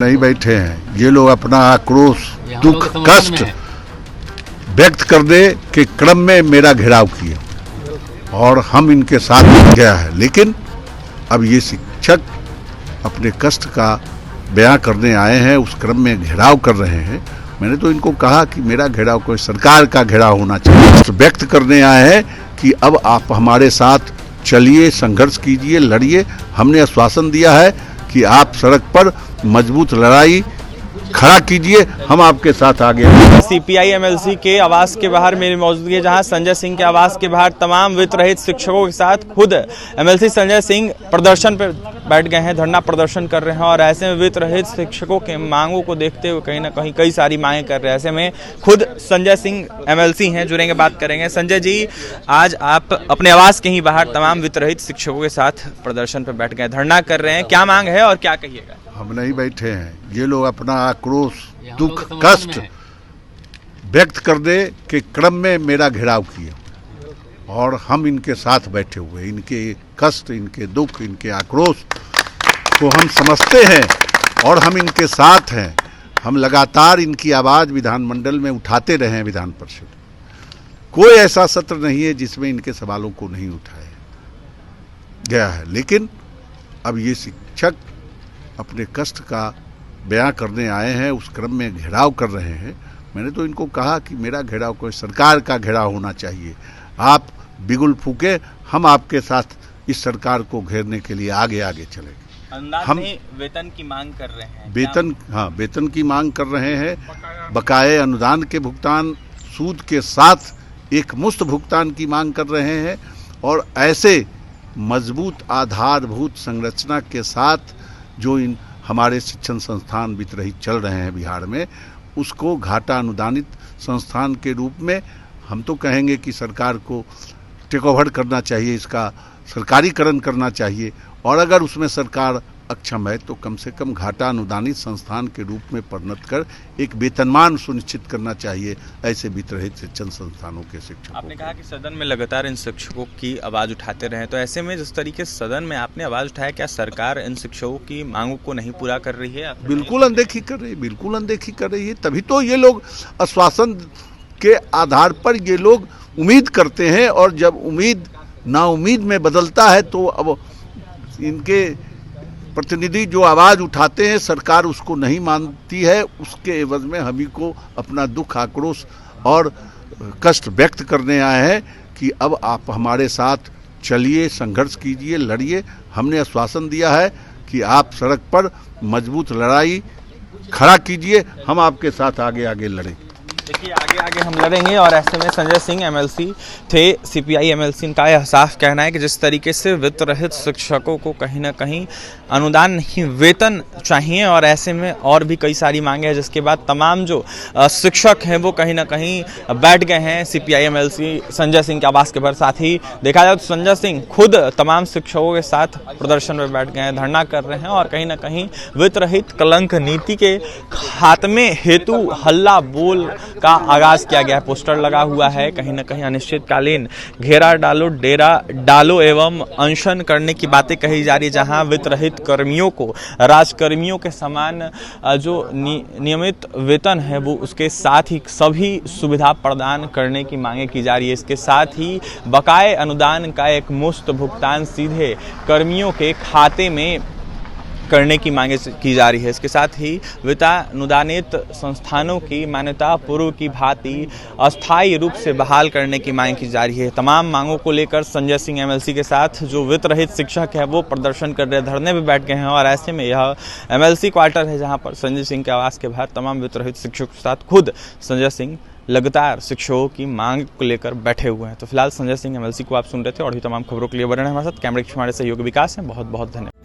नहीं बैठे हैं। ये लोग अपना आक्रोश, दुख, कष्ट व्यक्त करने के क्रम में मेरा घेराव किया और हम इनके साथ गया है। लेकिन अब ये शिक्षक अपने कष्ट का बयां करने आए हैं, उस क्रम में घेराव कर रहे हैं। मैंने तो इनको कहा कि मेरा घेराव कोई सरकार का घेराव होना चाहिए। कष्ट व्यक्त करने आए हैं कि अब आप हमारे साथ चलिए, संघर्ष कीजिए, लड़िए। हमने आश्वासन दिया है कि आप सड़क पर मजबूत लड़ाई खड़ा कीजिए, हम आपके साथ आगे हैं। सीपीआई एमएलसी के आवास के बाहर मेरी मौजूदगी है, जहां संजय सिंह के आवास के बाहर तमाम वित्त रहित शिक्षकों के साथ खुद एमएलसी संजय सिंह प्रदर्शन पर बैठ गए हैं, धरना प्रदर्शन कर रहे हैं। और ऐसे में वित्त रहित शिक्षकों के मांगों को देखते हुए कहीं ना कहीं कई सारी मांगे कर रहे हैं। ऐसे में खुद संजय सिंह एमएलसी हैं, जुड़ेंगे, बात करेंगे। संजय जी, आज आप अपने आवास के ही बाहर तमाम वित्त रहित शिक्षकों के साथ प्रदर्शन पर बैठ गए, धरना कर रहे हैं, क्या मांग है और क्या कहिएगा? हम नहीं बैठे हैं। ये लोग अपना आक्रोश, दुख, कष्ट व्यक्त करने के क्रम में मेरा घेराव किया और हम इनके साथ बैठे हुए। इनके कष्ट, इनके दुख, इनके आक्रोश को हम समझते हैं और हम इनके साथ हैं। हम लगातार इनकी आवाज़ विधानमंडल में उठाते रहे हैं। विधान परिषद कोई ऐसा सत्र नहीं है जिसमें इनके सवालों को नहीं उठाया गया है। लेकिन अब ये शिक्षक अपने कष्ट का बयां करने आए हैं, उस क्रम में घेराव कर रहे हैं। मैंने तो इनको कहा कि मेरा घेराव कोई सरकार का घेराव होना चाहिए। आप बिगुल फूके, हम आपके साथ इस सरकार को घेरने के लिए आगे आगे चलेंगे। हम वेतन की मांग कर रहे हैं। वेतन की मांग कर रहे हैं। बकाये अनुदान के भुगतान, सूद के साथ एक मुश्त भुगतान की मांग कर रहे हैं। और ऐसे मजबूत आधारभूत संरचना के साथ जो इन हमारे शिक्षण संस्थान वित्त रहित चल रहे हैं बिहार में, उसको घाटा अनुदानित संस्थान के रूप में हम तो कहेंगे कि सरकार को टेक ओवर करना चाहिए, इसका सरकारीकरण करना चाहिए। और अगर उसमें सरकार अक्षम है तो कम से कम घाटा अनुदानित संस्थान के रूप में परिणत कर एक वेतनमान सुनिश्चित करना चाहिए ऐसे वित्त रहित शिक्षण संस्थानों के शिक्षकों। आपने कहा कि सदन में लगातार इन शिक्षकों की आवाज़ उठाते रहे, तो ऐसे में जिस तरीके से सदन में आपने आवाज़ उठाया, क्या सरकार इन शिक्षकों की मांगों को नहीं पूरा कर रही है? बिल्कुल अनदेखी कर रही है, बिल्कुल अनदेखी कर रही है। तभी तो ये लोग आश्वासन के आधार पर ये लोग उम्मीद करते हैं, और जब उम्मीद नाउम्मीद में बदलता है तो अब इनके प्रतिनिधि जो आवाज़ उठाते हैं, सरकार उसको नहीं मानती है। उसके एवज में हम ही को अपना दुख, आक्रोश और कष्ट व्यक्त करने आए हैं कि अब आप हमारे साथ चलिए, संघर्ष कीजिए, लड़िए। हमने आश्वासन दिया है कि आप सड़क पर मजबूत लड़ाई खड़ा कीजिए, हम आपके साथ आगे आगे लड़ें। देखिए, आगे आगे हम लड़ेंगे। और ऐसे में संजय सिंह एमएलसी थे, सीपीआई एमएलसी, इनका यह साफ कहना है कि जिस तरीके से वित्त रहित शिक्षकों को कहीं ना कहीं अनुदान नहीं, वेतन चाहिए। और ऐसे में और भी कई सारी मांगे हैं, जिसके बाद तमाम जो शिक्षक हैं वो कहीं ना कहीं बैठ गए हैं सीपीआई एमएलसी संजय सिंह के आवास के बाहर। साथ ही देखा जाए तो संजय सिंह खुद तमाम शिक्षकों के साथ प्रदर्शन में बैठ गए हैं, धरना कर रहे हैं। और कहीं ना कहीं वित्त रहित कलंक नीति के खात्मे हेतु हल्ला बोल का आगाज किया गया है। पोस्टर लगा हुआ है, कहीं ना कहीं अनिश्चितकालीन घेरा डालो, डेरा डालो एवं अनशन करने की बातें कही जा रही है, जहां वित्त रहित कर्मियों को राजकर्मियों के समान जो नियमित वेतन है वो उसके साथ ही सभी सुविधा प्रदान करने की मांगे की जा रही है। इसके साथ ही बकाये अनुदान का एक मुश्त भुगतान सीधे कर्मियों के खाते में करने की मांगे की जा रही है। इसके साथ ही वित्तानुदानित संस्थानों की मान्यता पूर्व की भांति अस्थायी रूप से बहाल करने की मांग की जा रही है। तमाम मांगों को लेकर संजय सिंह एमएलसी के साथ जो वित्त रहित शिक्षक है वो प्रदर्शन कर रहे, धरने पे बैठ गए हैं। और ऐसे में यह एमएलसी क्वार्टर है, जहां पर संजय सिंह के आवास के बाहर तमाम वित्त रहित शिक्षकों के साथ खुद संजय सिंह लगातार शिक्षकों की मांग को लेकर बैठे हुए हैं। तो फिलहाल संजय सिंह एमएलसी को आप सुन रहे थे, और भी तमाम खबरों के लिए बने रहें हमारे साथ। कैमरे के हमारे सहयोगी विकास हैं। बहुत बहुत धन्यवाद।